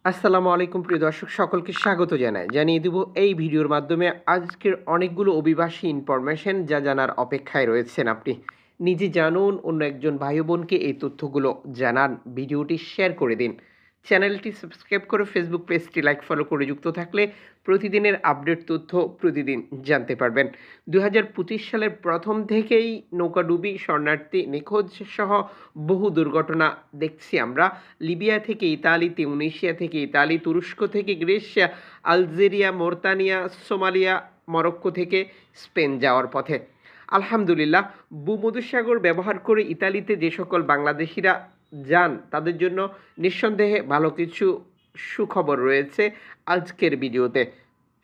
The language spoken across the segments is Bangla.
আসসালামু আলাইকুম প্রিয় দর্শক সকলকে স্বাগত জানাই। জানিয়ে দিব এই ভিডিওর মাধ্যমে আজকের অনেকগুলো অভিবাসী ইনফরমেশন যা জানার অপেক্ষায় রয়েছেন আপনি। নিজে জানুন, অন্য একজন ভাই বোনকে এই তথ্যগুলো জানান, ভিডিওটি শেয়ার করে দিন। চ্যানেলটি সাবস্ক্রাইব করে ফেসবুক পেজটি লাইক ফলো করে যুক্ত থাকলে প্রতিদিনের আপডেট তথ্য প্রতিদিন জানতে পারবেন। ২০২৫ সালের প্রথম থেকেই নৌকাডুবি, শরণার্থী নিখোঁজ সহ বহু দুর্ঘটনা দেখছি আমরা। লিবিয়া থেকে ইতালি, তিউনিসিয়া থেকে ইতালি, তুরস্ক থেকে গ্রিস, আলজেরিয়া, মোরতানিয়া, সোমালিয়া, মরক্কো থেকে স্পেন যাওয়ার পথে। আলহামদুলিল্লাহ, ভূমধ্যসাগর ব্যবহার করে ইতালিতে যে সকল বাংলাদেশিরা যান তাদের জন্য নিঃসন্দেহে ভালো কিছু সুখবর রয়েছে আজকের ভিডিওতে।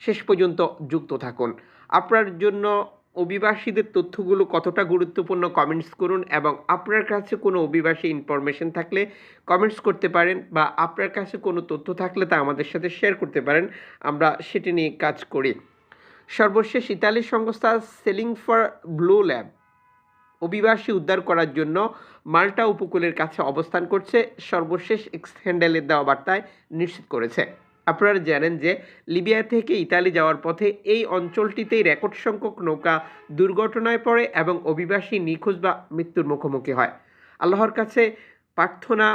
শেষ পর্যন্ত যুক্ত থাকুন। আপনার জন্য অভিবাসীদের তথ্যগুলো কতটা গুরুত্বপূর্ণ কমেন্টস করুন, এবং আপনার কাছে কোনো অভিবাসী ইনফরমেশন থাকলে কমেন্টস করতে পারেন, বা আপনার কাছে কোনো তথ্য থাকলে তা আমাদের সাথে শেয়ার করতে পারেন, আমরা সেটি নিয়ে কাজ করি। সর্বশেষ ইতালি সংস্থা সেলিং ফর ব্লু ল্যাব অভিবাসী উদ্ধার করার জন্য মাল্টা উপকূলের কাছে অবস্থান করছে, সর্বশেষ এক্স হ্যান্ডেলের দেওয়া বার্তায় নিশ্চিত করেছে। আপনারা জানেন যে লিবিয়া থেকে ইতালি যাওয়ার পথে এই অঞ্চলটিতেই রেকর্ড সংখ্যক নৌকা দুর্ঘটনায় পড়ে এবং অভিবাসী নিখোঁজ বা মৃত্যুর মুখোমুখি হয়। আল্লাহর কাছে প্রার্থনা,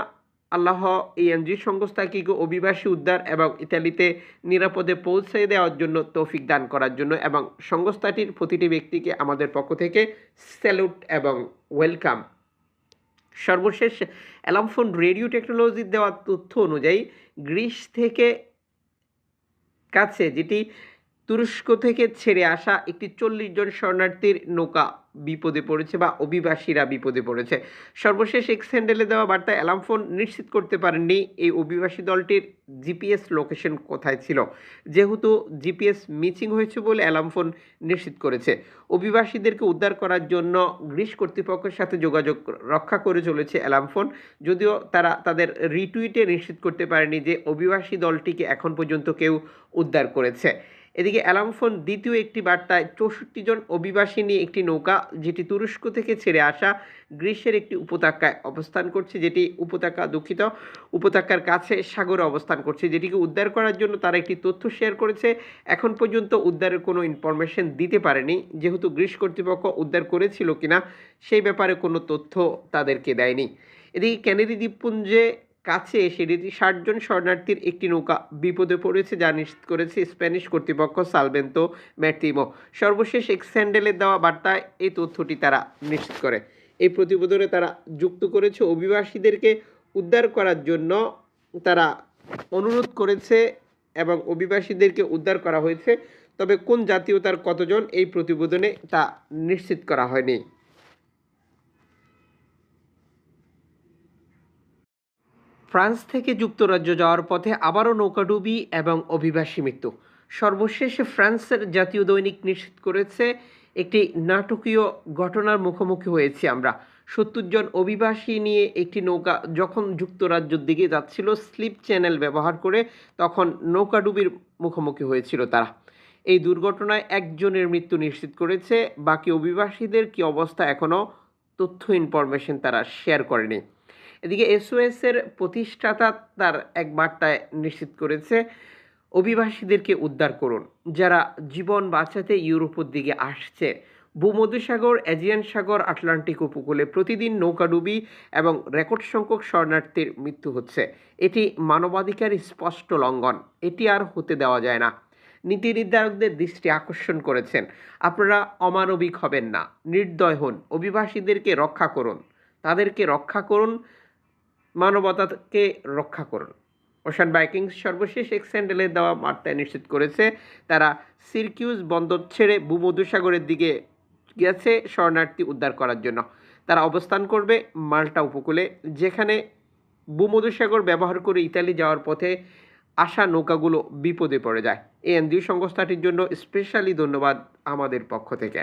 আল্লাহ এই এনজিও সংস্থাকে অভিবাসী উদ্ধার এবং ইতালিতে নিরাপদে পৌঁছে দেওয়ার জন্য তৌফিক দান করার জন্য, এবং সংস্থাটির প্রতিটি ব্যক্তিকে আমাদের পক্ষ থেকে স্যালুট এবং ওয়েলকাম। সর্বশেষ অ্যালামফোন রেডিও টেকনোলজির দেওয়া তথ্য অনুযায়ী গ্রিস থেকে কাছে, যেটি তুরস্ক থেকে ছেড়ে আসা একটি ৪০ জন শরণার্থীর নৌকা বিপদে পড়েছে বা অভিবাসীরা বিপদে পড়েছে। সর্বশেষ এক্স হ্যান্ডেলে দেওয়া বার্তায় অ্যালামফোন নিশ্চিত করতে পারেননি এই অভিবাসী দলটির জিপিএস লোকেশন কোথায় ছিল, যেহেতু জিপিএস মিসিং হয়েছে বলে অ্যালামফোন নিশ্চিত করেছে। অভিবাসীদেরকে উদ্ধার করার জন্য গ্রিস কর্তৃপক্ষের সাথে যোগাযোগ রক্ষা করে চলেছে অ্যালামফোন, যদিও তারা তাদের রিটুইটে নিশ্চিত করতে পারেনি যে অভিবাসী দলটিকে এখন পর্যন্ত কেউ উদ্ধার করেছে। এদিকে অ্যালামফোন দ্বিতীয় একটি বার্তায় ৬৪ জন অভিবাসী নিয়ে একটি নৌকা, যেটি তুরস্ক থেকে ছেড়ে আসা গ্রিসের একটি উপত্যকায় অবস্থান করছে, যেটি উপত্যকার কাছে সাগরে অবস্থান করছে, যেটিকে উদ্ধার করার জন্য তারা একটি তথ্য শেয়ার করেছে। এখন পর্যন্ত উদ্ধারের কোনো ইনফরমেশন দিতে পারেনি, যেহেতু গ্রিস কর্তৃপক্ষ উদ্ধার করেছিল কিনা সেই ব্যাপারে কোনো তথ্য তাদেরকে দেয়নি। এদিকে ক্যানারি দ্বীপপুঞ্জে কাছে এসে ৬০ জন শরণার্থীর একটি নৌকা বিপদে পড়েছে, যা নিশ্চিত করেছে স্প্যানিশ কর্তৃপক্ষ সালভেন্তো ম্যারটিমো। সর্বশেষ এক্স হ্যান্ডেলের দেওয়া বার্তায় এই তথ্যটি তারা নিশ্চিত করে। এই প্রতিবেদনে তারা যুক্ত করেছে অভিবাসীদেরকে উদ্ধার করার জন্য তারা অনুরোধ করেছে, এবং অভিবাসীদেরকে উদ্ধার করা হয়েছে, তবে কোন জাতীয়তার কতজন এই প্রতিবেদনে তা নিশ্চিত করা হয়নি। ফ্রান্স থেকে যুক্তরাজ্য যাওয়ার পথে আবারও নৌকাডুবি এবং অভিবাসী মৃত্যু। সর্বশেষে ফ্রান্সের জাতীয় দৈনিক নিশ্চিত করেছে একটি নাটকীয় ঘটনার মুখোমুখি হয়েছি আমরা। ৭০ জন অভিবাসী নিয়ে একটি নৌকা যখন যুক্তরাজ্যের দিকে যাচ্ছিল স্লিপ চ্যানেল ব্যবহার করে, তখন নৌকাডুবির মুখোমুখি হয়েছিল তারা। এই দুর্ঘটনায় একজনের মৃত্যু নিশ্চিত করেছে। বাকি অভিবাসীদের কী অবস্থা এখনও তথ্য ইনফরমেশন তারা শেয়ার করেনি। এদিকে এসওএসের প্রতিষ্ঠাতা তার এক বার্তায় নিশ্চিত করেছে অভিবাসীদেরকে উদ্ধার করুন যারা জীবন বাঁচাতে ইউরোপের দিকে আসছে। ভূমধ্যসাগর, এজিয়ান সাগর, আটলান্টিক উপকূলে প্রতিদিন নৌকাডুবি এবং রেকর্ড সংখ্যক শরণার্থীর মৃত্যু হচ্ছে। এটি মানবাধিকার স্পষ্ট লঙ্ঘন, এটি আর হতে দেওয়া যায় না। নীতি নির্ধারকদের দৃষ্টি আকর্ষণ করেছেন, আপনারা অমানবিক হবেন না, নির্দয় হন, অভিবাসীদেরকে রক্ষা করুন, তাদেরকে রক্ষা করুন, মানবতাকে রক্ষা করুন। ওশান ভাইকিংস সর্বশেষ এক্স হ্যান্ডেলে দেওয়া বার্তায় নিশ্চিত করেছে তারা সিরকিউজ বন্দর ছেড়ে ভূমধ্যসাগরের দিকে গেছে শরণার্থী উদ্ধার করার জন্য। তারা অবস্থান করবে মাল্টা উপকূলে, যেখানে ভূমধ্যসাগর ব্যবহার করে ইতালি যাওয়ার পথে আসা নৌকাগুলো বিপদে পড়ে যায়। এই এনজিও সংস্থাটির জন্য স্পেশালি ধন্যবাদ আমাদের পক্ষ থেকে।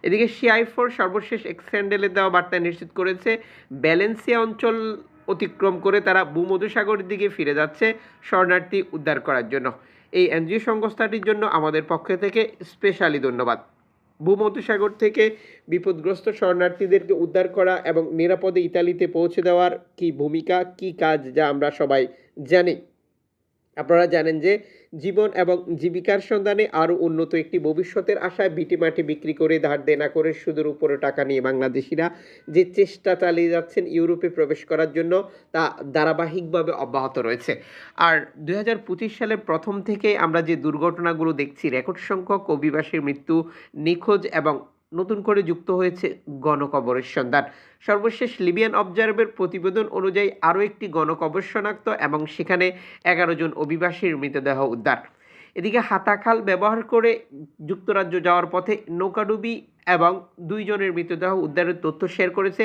এদিকে সিআই4 সর্বশেষ এক্স হ্যান্ডেলে দেওয়া বার্তায় নিশ্চিত করেছে ব্যালেন্সিয়া অঞ্চল অতিক্রম করে তারা ভূমধ্যসাগরের দিকে ফিরে যাচ্ছে শরণার্থী উদ্ধার করার জন্য। এই এনজিও সংস্থাটির জন্য আমাদের পক্ষ থেকে স্পেশালি ধন্যবাদ। ভূমধ্যসাগর থেকে বিপদগ্রস্ত শরণার্থীদেরকে উদ্ধার করা এবং নিরাপদে ইতালিতে পৌঁছে দেওয়ার কী ভূমিকা, কী কাজ, যা আমরা সবাই জানি। আপনারা জানেন যে জীবন এবং জীবিকার সন্ধানে আরও উন্নত একটি ভবিষ্যতের আশায় ভিটেমাটি বিক্রি করে ধার দেনা করে সুদের উপরে টাকা নিয়ে বাংলাদেশিরা যে চেষ্টা চালিয়ে যাচ্ছেন ইউরোপে প্রবেশ করার জন্য তা ধারাবাহিকভাবে অব্যাহত রয়েছে। আর ২০২৫ সালের প্রথম থেকে আমরা যে দুর্ঘটনাগুলো দেখছি, রেকর্ড সংখ্যক অভিবাসীর মৃত্যু, নিখোঁজ এবং নতুন করে যুক্ত হয়েছে গণকবরের সন্ধান। সর্বশেষ লিবিয়ান অবজার্ভের প্রতিবেদন অনুযায়ী আরও একটি গণকবর শনাক্ত এবং সেখানে ১১ জন অভিবাসীর মৃতদেহ উদ্ধার। এদিকে হাতাখাল ব্যবহার করে যুক্তরাজ্য যাওয়ার পথে নৌকাডুবি এবং ২ জনের মৃতদেহ উদ্ধারের তথ্য শেয়ার করেছে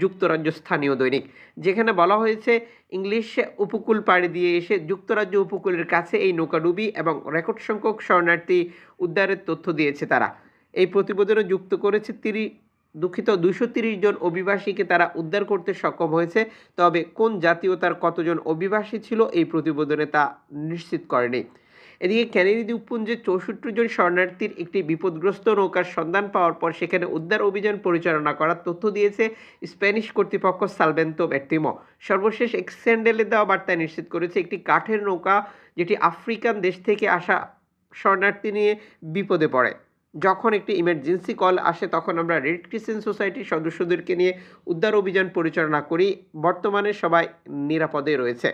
যুক্তরাজ্য স্থানীয় দৈনিক, যেখানে বলা হয়েছে ইংলিশ উপকূল পাড়ি দিয়ে এসে যুক্তরাজ্য উপকূলের কাছে এই নৌকাডুবি এবং রেকর্ড সংখ্যক শরণার্থী উদ্ধারের তথ্য দিয়েছে তারা। এই প্রতিবেদনে যুক্ত করেছে 230 জন অভিবাসীকে তারা উদ্ধার করতে সক্ষম হয়েছে, তবে কোন জাতীয়তার কতজন অভিবাসী ছিল এই প্রতিবেদনে তা নিশ্চিত করেনি। এদিকে ক্যানারি দ্বীপপুঞ্জে 64 জন শরণার্থীর একটি বিপদগ্রস্ত নৌকার সন্ধান পাওয়ার পর সেখানে উদ্ধার অভিযান পরিচালনা করার তথ্য দিয়েছে স্প্যানিশ কর্তৃপক্ষ সালভেন্তো ম্যারিতিমো। সর্বশেষ এক্স হ্যান্ডেলে দেওয়া বার্তায় নিশ্চিত করেছে একটি কাঠের নৌকা যেটি আফ্রিকান দেশ থেকে আসা শরণার্থী নিয়ে বিপদে পড়ে। যখন একটি ইমার্জেন্সি কল আসে তখন আমরা রেড ক্রিসেন্ট সোসাইটির সদস্যদেরকে নিয়ে উদ্ধার অভিযান পরিচালনা করি। বর্তমানে সবাই নিরাপদে রয়েছে।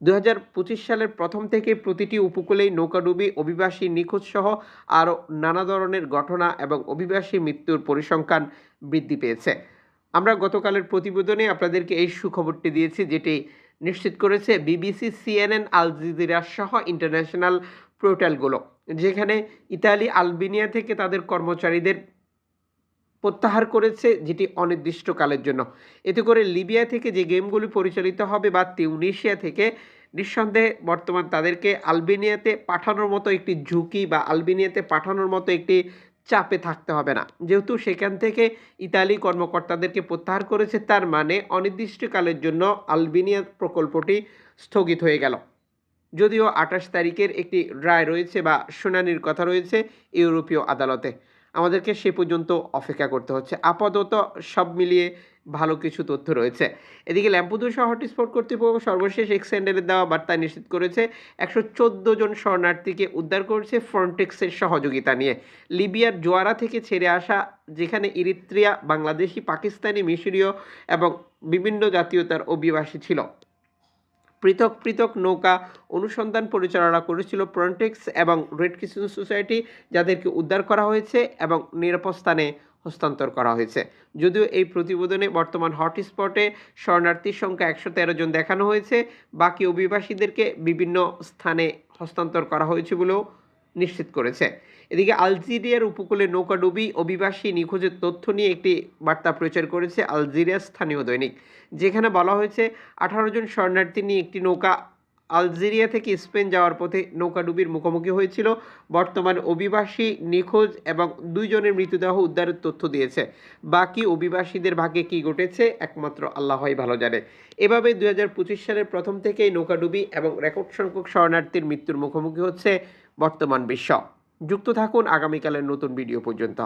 ২০২৫ সালের প্রথম থেকে প্রতিটি উপকূলেই নৌকাডুবি, অভিবাসী নিখোঁজ সহ আরও নানা ধরনের ঘটনা এবং অভিবাসী মৃত্যুর পরিসংখ্যান বৃদ্ধি পেয়েছে। আমরা গতকালের প্রতিবেদনে আপনাদেরকে এই সুখবরটি দিয়েছি, যেটি নিশ্চিত করেছে বিবিসি, সিএনএন, আল জাজিরা সহ ইন্টারন্যাশনাল পোর্টালগুলো, যেখানে ইতালি আলবেনিয়া থেকে তাদের কর্মচারীদের প্রত্যাহার করেছে, যেটি অনির্দিষ্টকালের জন্য। এতে করে লিবিয়া থেকে যে গেমগুলি পরিচালিত হবে বা তিউনিশিয়া থেকে, নিঃসন্দেহে বর্তমান তাদেরকে আলবেনিয়াতে পাঠানোর মতো একটি ঝুঁকি বা আলবেনিয়াতে পাঠানোর মতো একটি চাপে থাকতে হবে না। যেহেতু সেখান থেকে ইতালি কর্মকর্তাদেরকে প্রত্যাহার করেছে, তার মানে অনির্দিষ্টকালের জন্য আলবেনিয়া প্রকল্পটি স্থগিত হয়ে গেল। যদিও ২৮ তারিখের একটি রায় রয়েছে বা শুনানির কথা রয়েছে ইউরোপীয় আদালতে। আমাদেরকে সে পর্যন্ত অপেক্ষা করতে হচ্ছে। আপাতত সব মিলিয়ে ভালো কিছু তথ্য রয়েছে। এদিকে ল্যাম্পুদুসা হটস্পট কর্তৃপক্ষ সর্বশেষ এক্স হ্যান্ডেলে দেওয়া বার্তায় নিশ্চিত করেছে ১১৪ জন শরণার্থীকে উদ্ধার করেছে ফ্রন্টেক্সের সহযোগিতা নিয়ে। লিবিয়ার জোয়ারা থেকে ছেড়ে আসা, যেখানে ইরিত্রিয়া, বাংলাদেশি, পাকিস্তানি, মিশরীয় এবং বিভিন্ন জাতীয়তার অভিবাসী ছিল। পৃথক পৃথক নৌকা অনুসন্ধান পরিচালনা করেছিল ফ্রন্টেক্স এবং রেড ক্রিসেন্ট সোসাইটি, যাদেরকে উদ্ধার করা হয়েছে এবং নিরাপদ স্থানে হস্তান্তর করা হয়েছে। যদিও এই প্রতিবেদনে বর্তমান হটস্পটে শরণার্থীর সংখ্যা ১১৩ জন দেখানো হয়েছে, বাকি অভিবাসীদেরকে বিভিন্ন স্থানে হস্তান্তর করা হয়েছে বলেও নিশ্চিত করেছে। এদিকে আলজেরিয়ার উপকূলে নৌকাডুবি, অভিবাসী নিখোঁজের তথ্য নিয়ে একটি বার্তা প্রচার করেছে আলজেরিয়ার স্থানীয় দৈনিক, যেখানে বলা হয়েছে ১৮ জন শরণার্থী নিয়ে একটি নৌকা আলজেরিয়া থেকে স্পেন যাওয়ার পথে নৌকাডুবির মুখোমুখি হয়েছিল। বর্তমানে অভিবাসী নিখোঁজ এবং ২ জনের মৃতদেহ উদ্ধারের তথ্য দিয়েছে। বাকি অভিবাসীদের ভাগ্যে কী ঘটেছে একমাত্র আল্লাহই ভালো জানে। এভাবে ২০২৫ সালের প্রথম থেকেই নৌকাডুবি এবং রেকর্ড সংখ্যক শরণার্থীর মৃত্যুর মুখোমুখি হচ্ছে বর্তমান বিশ্ব। যুক্ত থাকুন আগামীকালের নতুন ভিডিও পর্যন্ত।